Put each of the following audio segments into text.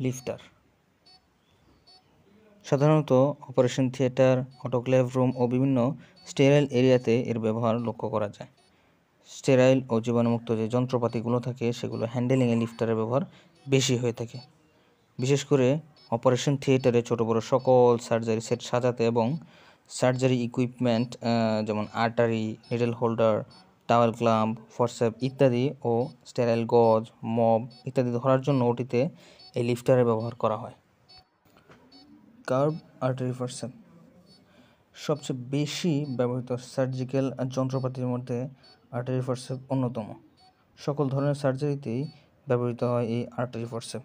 লিফটার সাধারণত operation theatre, autoclave room ও বিভিন্ন sterile এরিয়াতে এর ব্যবহার লক্ষ্য করা যায়। স্টেরাইল ও জীবাণুমুক্ত যে যন্ত্রপাতিগুলো থাকে সেগুলো হ্যান্ডেলিংয়ে লিফটারের ব্যবহার বেশি হয়ে থাকে। বিশেষ করে অপারেশন থিয়েটারে ছোট বড় সকল সার্জারি সেট সাজাতে এবং সার্জারি ইকুইপমেন্ট যেমন artery, needle holder, towel clamp, forcep ইত্যাদি ও স্টেরাইল গজ, মব ইত্যাদি ধরার জন্য ওটিতে এই লিফটারের ব্যবহার করা হয়। কার্ভ আর্টারি ফরসেপ সবচেয়ে বেশি ব্যবহৃত সার্জিক্যাল যন্ত্রপাতির মধ্যে আর্টারি ফরসেপ অন্যতম। সকল ধরনের সার্জারিতেই ব্যবহৃত হয় এই আর্টারি ফরসেপ।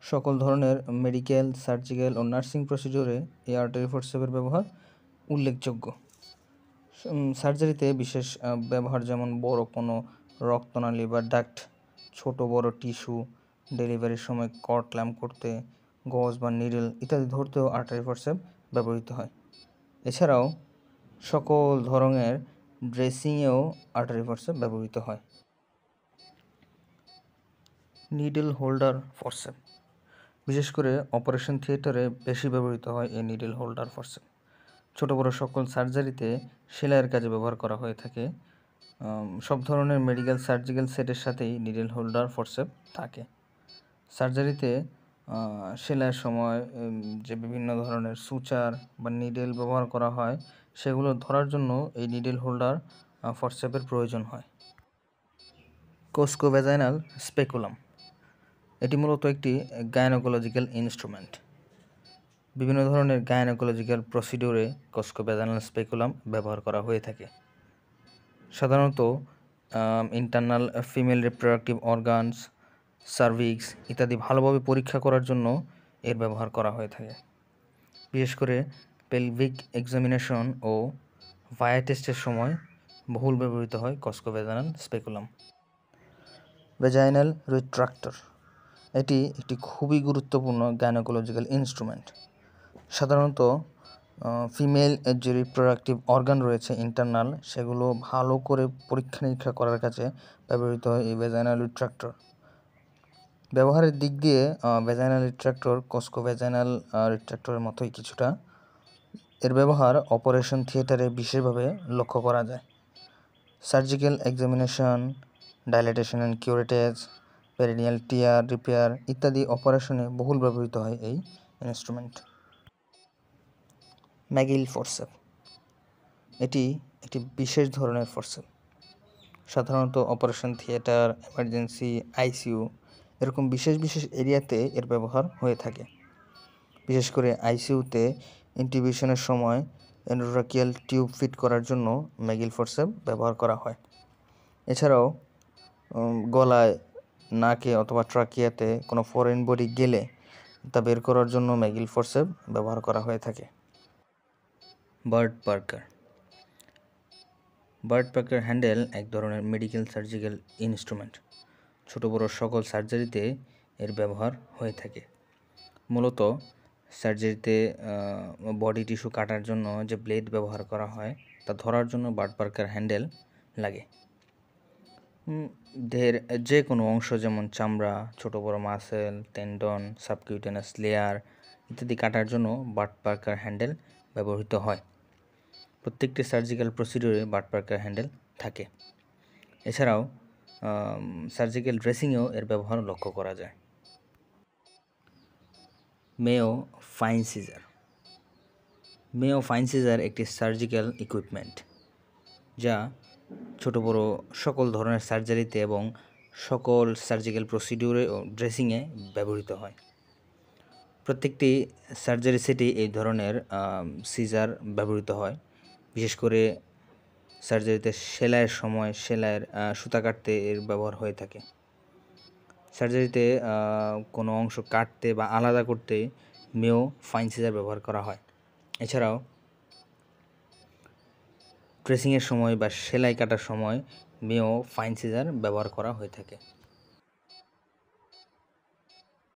সকল ধরনের মেডিকেল, সার্জিক্যাল ও নার্সিং প্রসিডিওরে এই আর্টারি ফরসেপের ব্যবহার উল্লেখযোগ্য। সার্জারিতে বিশেষ ব্যবহার যেমন বড় কোনো রক্তনালী বা ডাক্ট, ছোট বড় টিস্যু, ডেলিভারির সময় কট ক্ল্যাম্প করতে, গজ বা নিডল ইত্যাদি ধরতেও আর্টারি ফরসেপ ব্যবহৃত হয়। এছাড়াও সকল ধরনের ড্রেসিংয়েও আর্টারি ফরসেপ ব্যবহৃত হয়। নিডল হোল্ডার ফরসেপ বিশেষ করে অপারেশন থিয়েটারে বেশি ব্যবহৃত হয় এই নিডল হোল্ডার ফরসেপ। ছোট বড় সকল সার্জারিতে সেলাইয়ের কাজে ব্যবহার করা হয়ে থাকে। সব ধরনের মেডিকেল সার্জিক্যাল সেটের সাথেই নিডল হোল্ডার ফরসেপ থাকে। সার্জারিতে সেলাইয়ের সময় যে বিভিন্ন ধরনের সুচার বা নিডেল ব্যবহার করা হয় সেগুলো ধরার জন্য এই নিডল হোল্ডার ফরসেপের প্রয়োজন হয়। কোস্কোভ্যাজাইনাল স্পেকুলাম এটি মূলত একটি গাইনোকোলজিক্যাল ইনস্ট্রুমেন্ট। বিভিন্ন ধরনের গাইনোকোলজিক্যাল প্রসিডিওরে কোস্কোভ্যাজাইনাল স্পেকুলাম ব্যবহার করা হয়ে থাকে। সাধারণত internal female reproductive organs, cervix ইত্যাদি ভালোভাবে পরীক্ষা করার জন্য এর ব্যবহার করা হয়ে থাকে। বিশেষ করে পেলভিক এক্সামিনেশন ও ভায়া টেস্টের সময় বহুল ব্যবহৃত হয় কোস্কোভ্যাজাইনাল স্পেকুলাম। ভ্যাজাইনাল রিট্রাক্টর এটি একটি খুবই গুরুত্বপূর্ণ গাইনোকোলজিক্যাল ইনস্ট্রুমেন্ট। সাধারণত ফিমেল যে রিপ্রোডাক্টিভ অর্গান রয়েছে ইন্টারনাল, সেগুলো ভালো করে পরীক্ষা নিরীক্ষা করার কাছে ব্যবহৃত হয় এই ভ্যাজাইনাল রিট্রাক্টর। ব্যবহারের দিক দিয়ে ভ্যাজাইনাল রিট্রাক্টর কোস্কোভ্যাজাইনাল রিট্রাক্টরের মতোই কিছুটা। এর ব্যবহার অপারেশন থিয়েটারে বিশেষভাবে লক্ষ্য করা যায়। Surgical examination, dilatation and curettage, perineal tear repair ইত্যাদি অপারেশনে বহুল ব্যবহৃত হয় এই ইনস্ট্রুমেন্ট। ম্যাগিল ফরসেপ এটি একটি বিশেষ ধরনের ফরসেপ। সাধারণত অপারেশন থিয়েটার, এমার্জেন্সি, আইসিইউ এরকম বিশেষ বিশেষ এরিয়াতে এর ব্যবহার হয়ে থাকে। বিশেষ করে আইসিইউতে ইন্টিউবেশনের সময় এন্ডোট্রাকিয়াল টিউব ফিট করার জন্য ম্যাগিল ফরসেপ ব্যবহার করা হয়। এছাড়াও গলায়, নাকে অথবা ট্রাকিয়াতে কোনো ফরেন বডি গেলে তা বের করার জন্য ম্যাগিল ফরসেপ ব্যবহার করা হয়ে থাকে। বার্ড পার্কার হ্যান্ডেল এক ধরনের মেডিকেল সার্জিক্যাল ইনস্ট্রুমেন্ট। ছোট বড় সকল সার্জারিতে এর ব্যবহার হয়ে থাকে। মূলত সার্জারিতে বডি টিস্যু কাটার জন্য যে ব্লেড ব্যবহার করা হয় তা ধরার জন্য বার্ড পার্কার হ্যান্ডেল লাগে। দেহের যে কোনো অংশ যেমন চামড়া, ছোট বড় মাসেল, টেন্ডন, সাবকিউটেনাস লেয়ার ইত্যাদি কাটার জন্য বার্ড পার্কার হ্যান্ডেল ব্যবহৃত হয়। প্রত্যেকটি সার্জিক্যাল প্রসিডিওরে বার্ড পার্কার হ্যান্ডেল থাকে। এছাড়াও সার্জিক্যাল ড্রেসিংয়েও এর ব্যবহার লক্ষ্য করা যায়। মেও ফাইন সিজার একটি সার্জিক্যাল ইকুইপমেন্ট যা ছোট বড় সকল ধরনের সার্জারিতে এবং সকল সার্জিক্যাল প্রসিডিওরে ও ড্রেসিংয়ে ব্যবহৃত হয়। প্রত্যেকটি সার্জারি সেটে এই ধরনের সিজার ব্যবহৃত হয়। বিশেষ করে সার্জারিতে সেলাইয়ের সময় সেলাইয়ের সুতা কাটতে এর ব্যবহার হয়ে থাকে। সার্জারিতে কোনো অংশ কাটতে বা আলাদা করতে মেও ফাইন সিজার ব্যবহার করা হয়। এছাড়াও ড্রেসিংয়ের সময় বা সেলাই কাটার সময় মেও ফাইন সিজার ব্যবহার করা হয়ে থাকে।